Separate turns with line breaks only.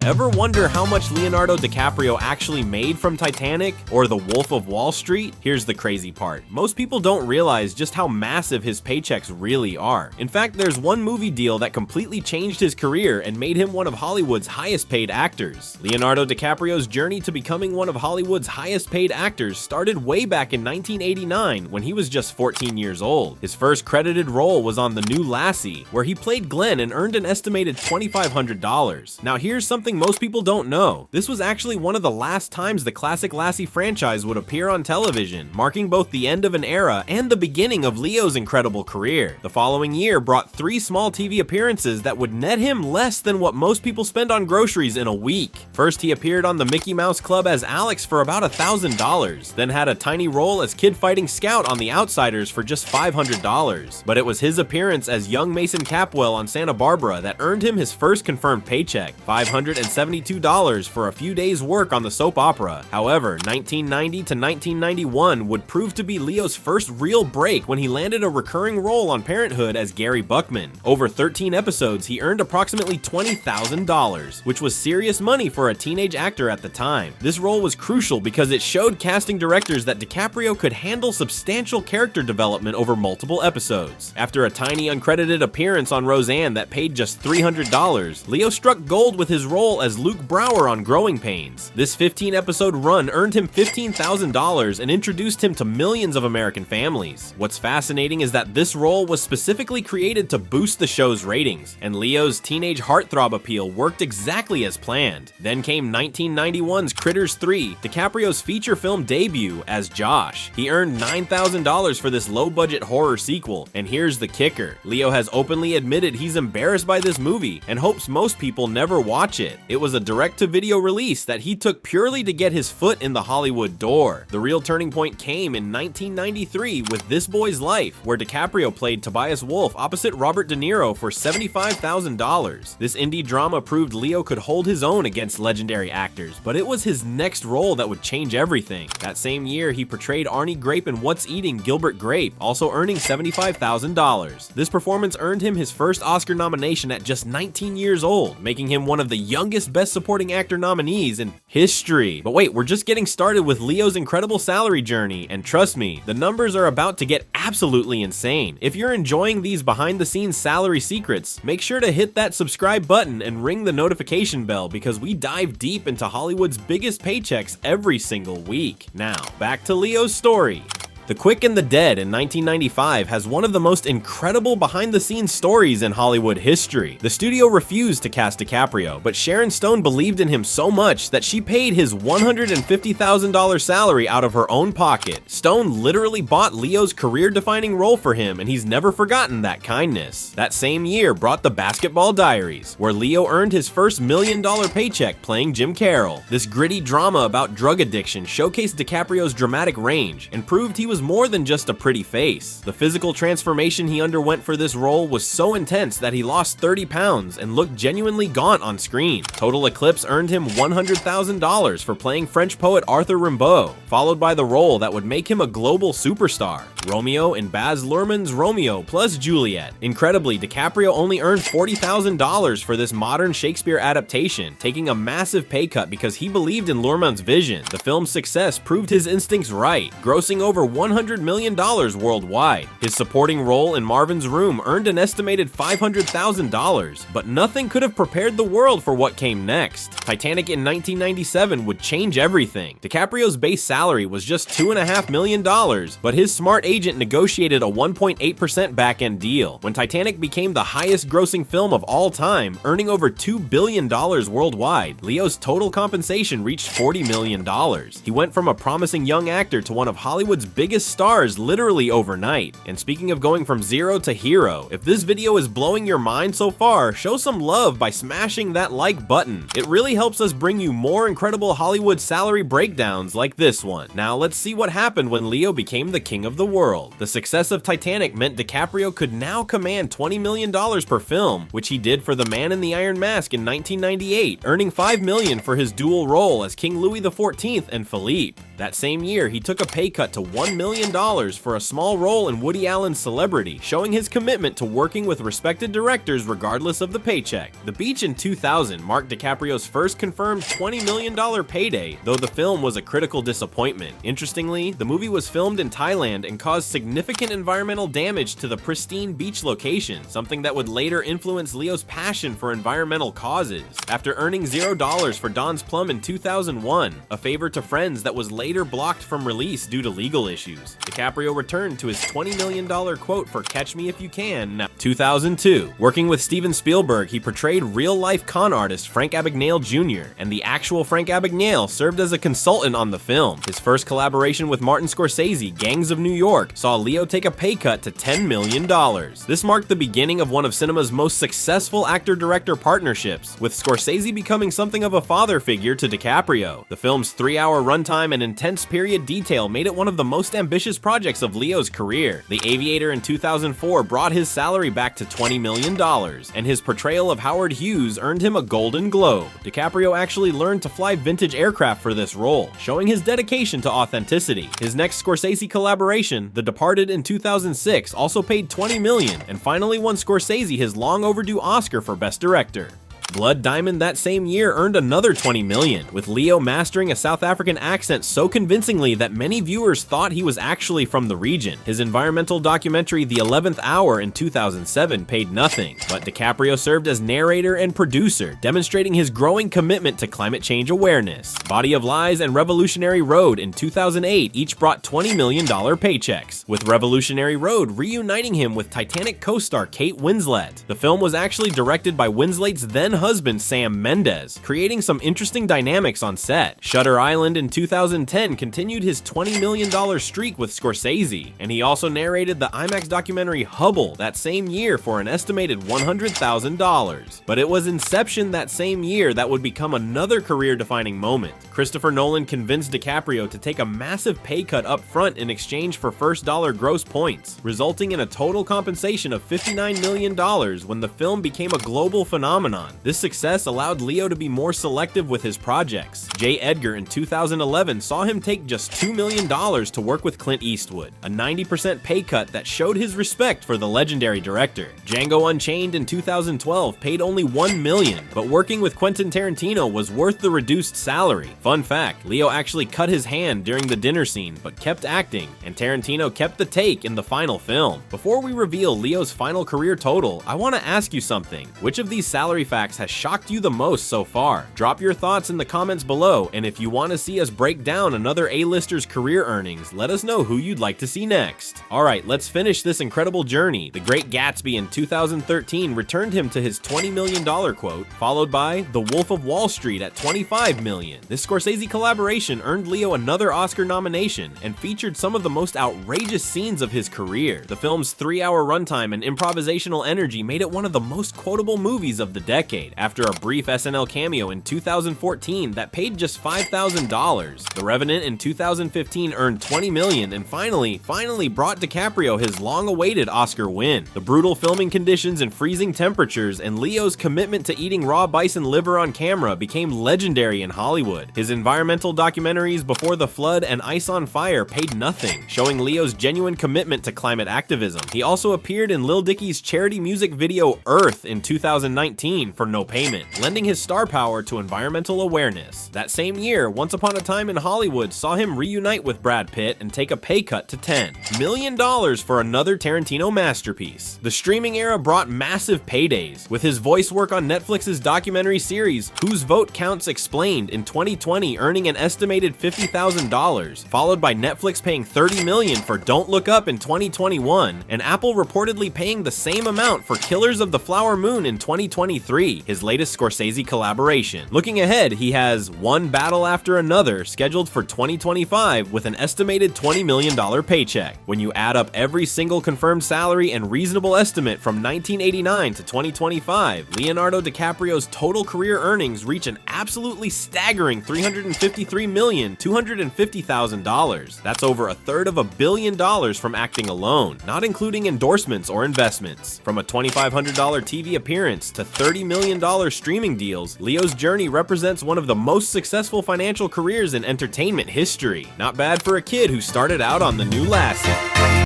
Ever wonder how much Leonardo DiCaprio actually made from Titanic or The Wolf of Wall Street? Here's the crazy part. Most people don't realize just how massive his paychecks really are. In fact, there's one movie deal that completely changed his career and made him one of Hollywood's highest paid actors. Leonardo DiCaprio's journey to becoming one of Hollywood's highest paid actors started way back in 1989 when he was just 14 years old. His first credited role was on The New Lassie, where he played Glenn and earned an estimated $2,500. Now here's something most people don't know. This was actually one of the last times the classic Lassie franchise would appear on television, marking both the end of an era and the beginning of Leo's incredible career. The following year brought 3 small TV appearances that would net him less than what most people spend on groceries in a week. First, he appeared on the Mickey Mouse Club as Alex for about $1,000, then had a tiny role as Kid Fighting Scout on The Outsiders for just $500. But it was his appearance as young Mason Capwell on Santa Barbara that earned him his first confirmed paycheck, $572 for a few days' work on the soap opera. However, 1990 to 1991 would prove to be Leo's first real break when he landed a recurring role on Parenthood as Gary Buckman. Over 13 episodes, he earned approximately $20,000, which was serious money for a teenage actor at the time. This role was crucial because it showed casting directors that DiCaprio could handle substantial character development over multiple episodes. After a tiny uncredited appearance on Roseanne that paid just $300, Leo struck gold with his role as Luke Brower on Growing Pains. This 15-episode run earned him $15,000 and introduced him to millions of American families. What's fascinating is that this role was specifically created to boost the show's ratings, and Leo's teenage heartthrob appeal worked exactly as planned. Then came 1991's Critters 3, DiCaprio's feature film debut as Josh. He earned $9,000 for this low-budget horror sequel, and here's the kicker. Leo has openly admitted he's embarrassed by this movie and hopes most people never watch it. It was a direct-to-video release that he took purely to get his foot in the Hollywood door. The real turning point came in 1993 with This Boy's Life, where DiCaprio played Tobias Wolff opposite Robert De Niro for $75,000. This indie drama proved Leo could hold his own against legendary actors, but it was his next role that would change everything. That same year, he portrayed Arnie Grape in What's Eating Gilbert Grape, also earning $75,000. This performance earned him his first Oscar nomination at just 19 years old, making him one of the youngest Best Supporting Actor nominees in history. But wait, we're just getting started with Leo's incredible salary journey, and trust me, the numbers are about to get absolutely insane. If you're enjoying these behind-the-scenes salary secrets, make sure to hit that subscribe button and ring the notification bell because we dive deep into Hollywood's biggest paychecks every single week. Now, back to Leo's story. The Quick and the Dead in 1995 has one of the most incredible behind-the-scenes stories in Hollywood history. The studio refused to cast DiCaprio, but Sharon Stone believed in him so much that she paid his $150,000 salary out of her own pocket. Stone literally bought Leo's career-defining role for him, and he's never forgotten that kindness. That same year brought The Basketball Diaries, where Leo earned his first $1 million paycheck playing Jim Carroll. This gritty drama about drug addiction showcased DiCaprio's dramatic range and proved he was more than just a pretty face. The physical transformation he underwent for this role was so intense that he lost 30 pounds and looked genuinely gaunt on screen. Total Eclipse earned him $100,000 for playing French poet Arthur Rimbaud, followed by the role that would make him a global superstar, Romeo in Baz Luhrmann's Romeo plus Juliet. Incredibly, DiCaprio only earned $40,000 for this modern Shakespeare adaptation, taking a massive pay cut because he believed in Luhrmann's vision. The film's success proved his instincts right, grossing over $100 million worldwide. His supporting role in Marvin's Room earned an estimated $500,000, but nothing could have prepared the world for what came next. Titanic in 1997 would change everything. DiCaprio's base salary was just $2.5 million, but his smart agent negotiated a 1.8% back-end deal. When Titanic became the highest-grossing film of all time, earning over $2 billion worldwide, Leo's total compensation reached $40 million. He went from a promising young actor to one of Hollywood's biggest stars literally overnight. And speaking of going from zero to hero, if this video is blowing your mind so far, show some love by smashing that like button. It really helps us bring you more incredible Hollywood salary breakdowns like this one. Now let's see what happened when Leo became the king of the world. The success of Titanic meant DiCaprio could now command $20 million per film, which he did for The Man in the Iron Mask in 1998, earning $5 million for his dual role as King Louis XIV and Philippe. That same year, he took a pay cut to $1 million for a small role in Woody Allen's Celebrity, showing his commitment to working with respected directors regardless of the paycheck. The Beach in 2000 marked DiCaprio's first confirmed $20 million payday, though the film was a critical disappointment. Interestingly, the movie was filmed in Thailand and caused significant environmental damage to the pristine beach location, something that would later influence Leo's passion for environmental causes. After earning $0 for Don's Plum in 2001, a favor to friends that was later blocked from release due to legal issues, DiCaprio returned to his $20 million quote for Catch Me If You Can. 2002. Working with Steven Spielberg, he portrayed real-life con artist Frank Abagnale Jr., and the actual Frank Abagnale served as a consultant on the film. His first collaboration with Martin Scorsese, Gangs of New York, saw Leo take a pay cut to $10 million. This marked the beginning of one of cinema's most successful actor-director partnerships, with Scorsese becoming something of a father figure to DiCaprio. The film's 3-hour runtime and intense period detail made it one of the most ambitious projects of Leo's career. The Aviator in 2004 brought his salary back to $20 million, and his portrayal of Howard Hughes earned him a Golden Globe. DiCaprio actually learned to fly vintage aircraft for this role, showing his dedication to authenticity. His next Scorsese collaboration, The Departed in 2006, also paid $20 million, and finally won Scorsese his long overdue Oscar for Best Director. Blood Diamond that same year earned another $20 million, with Leo mastering a South African accent so convincingly that many viewers thought he was actually from the region. His environmental documentary The 11th Hour in 2007 paid nothing, but DiCaprio served as narrator and producer, demonstrating his growing commitment to climate change awareness. Body of Lies and Revolutionary Road in 2008 each brought $20 million paychecks, with Revolutionary Road reuniting him with Titanic co-star Kate Winslet. The film was actually directed by Winslet's then husband Sam Mendes, creating some interesting dynamics on set. Shutter Island in 2010 continued his $20 million streak with Scorsese, and he also narrated the IMAX documentary Hubble that same year for an estimated $100,000. But it was Inception that same year that would become another career-defining moment. Christopher Nolan convinced DiCaprio to take a massive pay cut up front in exchange for first dollar gross points, resulting in a total compensation of $59 million when the film became a global phenomenon. This success allowed Leo to be more selective with his projects. J. Edgar in 2011 saw him take just $2 million to work with Clint Eastwood, a 90% pay cut that showed his respect for the legendary director. Django Unchained in 2012 paid only $1 million, but working with Quentin Tarantino was worth the reduced salary. Fun fact, Leo actually cut his hand during the dinner scene, but kept acting, and Tarantino kept the take in the final film. Before we reveal Leo's final career total, I want to ask you something. Which of these salary facts has shocked you the most so far? Drop your thoughts in the comments below, and if you want to see us break down another A-lister's career earnings, let us know who you'd like to see next. Alright, let's finish this incredible journey. The Great Gatsby in 2013 returned him to his $20 million quote, followed by The Wolf of Wall Street at $25 million. This Scorsese collaboration earned Leo another Oscar nomination and featured some of the most outrageous scenes of his career. The film's 3-hour runtime and improvisational energy made it one of the most quotable movies of the decade, after a brief SNL cameo in 2014 that paid just $5,000. The Revenant in 2015 earned $20 million and finally brought DiCaprio his long-awaited Oscar win. The brutal filming conditions and freezing temperatures and Leo's commitment to eating raw bison liver on camera became legendary in Hollywood. His environmental documentaries Before the Flood and Ice on Fire paid nothing, showing Leo's genuine commitment to climate activism. He also appeared in Lil Dicky's charity music video Earth in 2019 for no payment, lending his star power to environmental awareness. That same year, Once Upon a Time in Hollywood saw him reunite with Brad Pitt and take a pay cut to $10 million for another Tarantino masterpiece. The streaming era brought massive paydays, with his voice work on Netflix's documentary series Whose Vote Counts Explained in 2020 earning an estimated $50,000, followed by Netflix paying $30 million for Don't Look Up in 2021, and Apple reportedly paying the same amount for Killers of the Flower Moon in 2023, his latest Scorsese collaboration. Looking ahead, he has One Battle After Another scheduled for 2025 with an estimated $20 million paycheck. When you add up every single confirmed salary and reasonable estimate from 1989 to 2025, Leonardo DiCaprio's total career earnings reach an absolutely staggering $353,250,000. That's over $250 million from acting alone, not including endorsements or investments. From a $2,500 TV appearance to $30 million multi-million-dollar streaming deals, Leo's journey represents one of the most successful financial careers in entertainment history. Not bad for a kid who started out on the new Lassie.